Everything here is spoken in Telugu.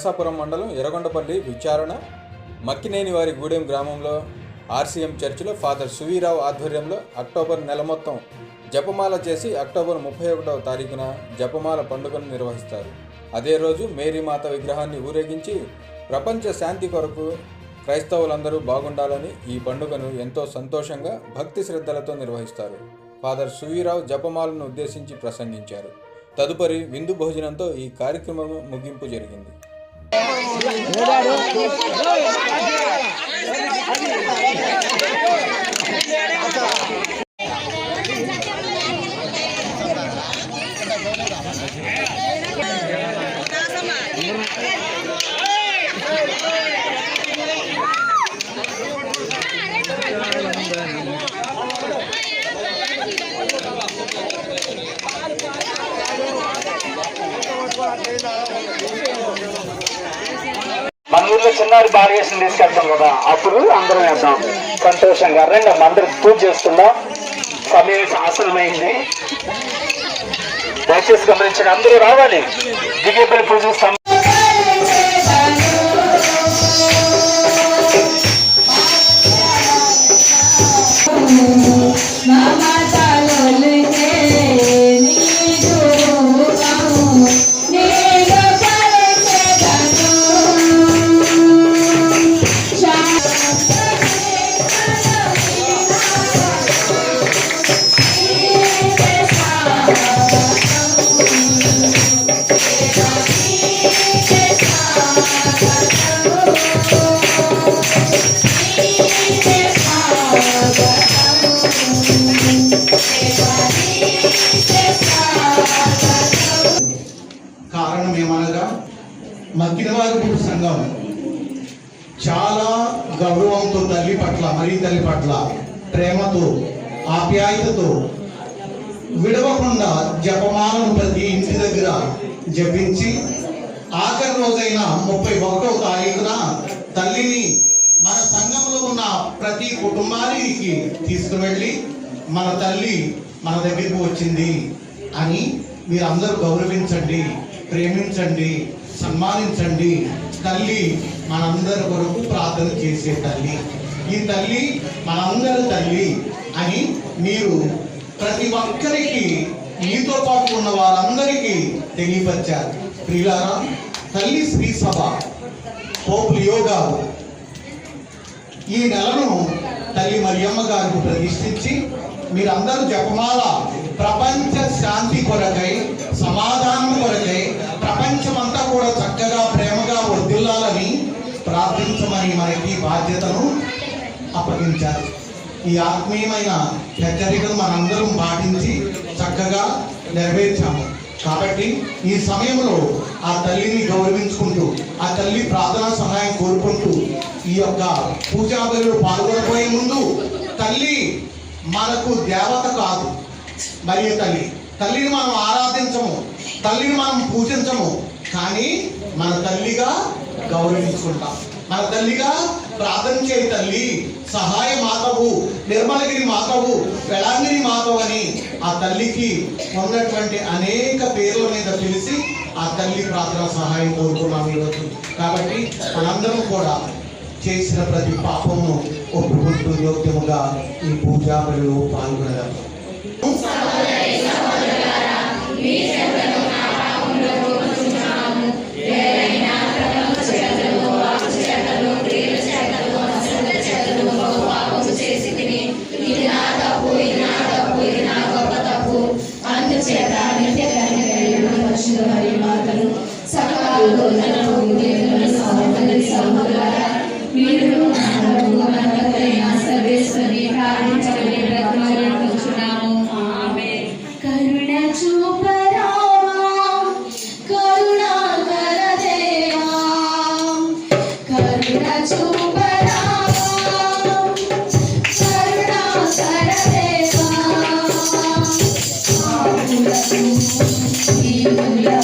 నరసాపురం మండలం ఎర్రగొండపల్లి విచారణ మక్కినేని వారి గూడెం గ్రామంలో ఆర్సీఎం చర్చిలో ఫాదర్ సువీరావు ఆధ్వర్యంలో అక్టోబర్ నెల మొత్తం జపమాల చేసి అక్టోబర్ 31వ తారీఖున జపమాల పండుగను నిర్వహిస్తారు. అదే రోజు మేరీమాత విగ్రహాన్ని ఊరేగించి ప్రపంచ శాంతి కొరకు క్రైస్తవులందరూ బాగుండాలని ఈ పండుగను ఎంతో సంతోషంగా భక్తి శ్రద్ధలతో నిర్వహిస్తారు. ఫాదర్ సువీరావు జపమాలను ఉద్దేశించి ప్రసంగించారు. తదుపరి విందు భోజనంతో ఈ కార్యక్రమం ముగింపు జరిగింది. మన ఊర్లో చిన్నారి బాలయేషన్ తీసుకెళ్తాం కదా, అప్పుడు అందరం వేద్దాం సంతోషంగా. రండి అందరు పూజ చేసుకుందాం. సమయం ఆసనమైంది, దయచేసి గమనించండి. అందరూ రావాలి. దిగేపల్లి పూజ కారణం ఏమనగా మక్కినవారి సంఘం చాలా గౌరవంతో తల్లి పట్ల, మరీ తల్లి పట్ల ప్రేమతో ఆప్యాయతతో విడవకుండా జపమాలను ప్రతి ఇంటి దగ్గర జపించి ఆఖరి రోజైన 31వ తారీఖున తల్లిని మన సంఘంలో ఉన్న ప్రతి కుటుంబానికి తీసుకువెళ్ళి మన తల్లి మన దగ్గరికి వచ్చింది అని మీరందరూ గౌరవించండి, ప్రేమించండి, సన్మానించండి. తల్లి మనందరి కొరకు ప్రార్థన చేసే తల్లి. ఈ తల్లి మనందరి తల్లి అని మీరు ప్రతి ఒక్కరికి, మీతో పాటు ఉన్న వారందరికీ తెలియపరిచారు. ప్రియులారా, తల్లి శ్రీ సభ పోప్ లియో గారు ఈ నెలను తల్లి మరియమ్మ గారికి ప్రతిష్ఠించి మీరందరూ జపమాల ప్రపంచ శాంతి కొరకై, సమాధానం కొరకై, ప్రపంచమంతా కూడా చక్కగా ప్రేమగా వర్ధిల్లాలని ప్రార్థించమని మనకి బాధ్యతను అప్పగించారు. ఈ ఆత్మీయమైన హెచ్చరికను మనందరం పాటించి చక్కగా నెరవేర్చాము. కాబట్టి ఈ సమయంలో ఆ తల్లిని గౌరవించుకుంటూ, ఆ తల్లి ప్రార్థనా సహాయం కోరుకుంటూ ఈ యొక్క పూజా బలిలో పాల్గొనబోయే ముందు, తల్లి మనకు దేవత కాదు. మరియు తల్లిని మనం ఆరాధించము, తల్లిని మనం పూజించము, కానీ మన తల్లిగా గౌరవించుకుంటాం. మన తల్లిగా ప్రార్థన చేయి తల్లి, సహాయ మాతవు, నిర్మలగిరి మాతవు, వెళంగిరి మాతవు అని ఆ తల్లికి ఉన్నటువంటి అనేక పేర్ల మీద పిలిచి ఆ తల్లి ప్రార్థన సహాయం కోరుకున్నాం ఈరోజు. కాబట్టి మనందరం కూడా చేసిన ప్రతి పాపము ఒప్పుకుంటూ యోగ్యముగా ఈ పూజా బలిలో పాల్గొనగలం. Thank you.